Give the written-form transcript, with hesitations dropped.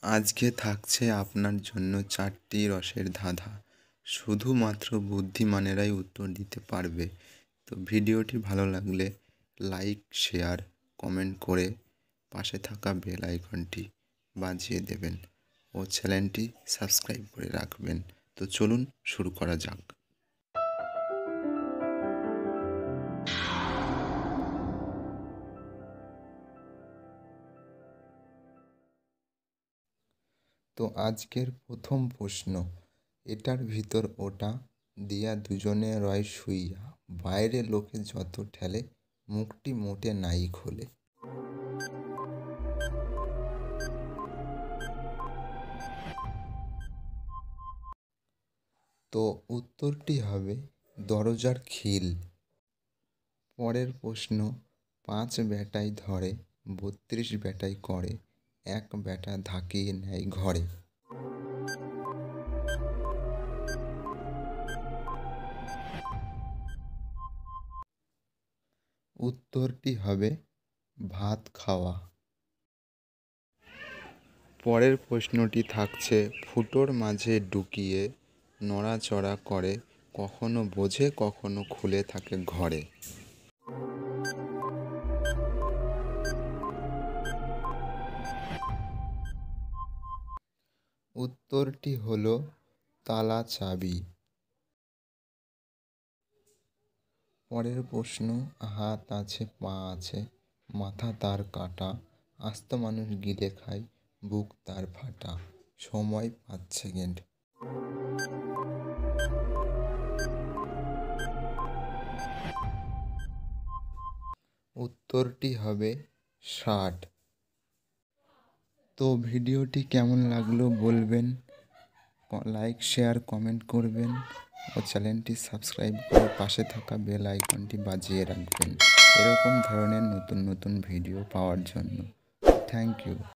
আজকে থাকছে আপনার জন্য 4টি রসের ধাঁধা। শুধুমাত্র বুদ্ধিমানেরাই উত্তর দিতে পারবে। তো ভিডিওটি ভালো লাগলে লাইক, শেয়ার, কমেন্ট করে পাশে থাকা বেল আইকনটি বাজিয়ে দেবেন ও চ্যানেলটি সাবস্ক্রাইব করে রাখবেন। তো চলুন শুরু করা যাক। তো আজকের প্রথম প্রশ্ন, এটার ভিতর ওটা দিয়া দুজনে রয় শুইয়া, বাইরে লোকে যত ঠেলে, মুখটি মোটে নাই খোলে। তো উত্তরটি হবে দরজার খিল। পরের প্রশ্ন, 5 বেটায় ধরে, 32 বেটায় করে, এক বেটা ধাকিয়ে নেয় ঘরে। উত্তরটি হবে ভাত খাওয়া। পরের প্রশ্নটি থাকছে, ফুটোর মাঝে ঢুকিয়ে নড়াচড়া করে, কখনো বোঝে কখনো খুলে থাকে ঘরে। উত্তরটি হলো তালা চাবি। পরের প্রশ্ন, হাত আছে পা আছে, মাথা তার কাটা, আস্ত মানুষ গিলে খায়, বুক তার ফাটা, সময় 5 সেকেন্ড। উত্তরটি হবে 60। তো ভিডিওটি কেমন লাগলো বলবেন, লাইক, শেয়ার, কমেন্ট করবেন ও চ্যানেলটি সাবস্ক্রাইব করে পাশে থাকা বেল আইকনটি বাজিয়ে রাখবেন এরকম ধরনের নতুন নতুন ভিডিও পাওয়ার জন্য। Thank you.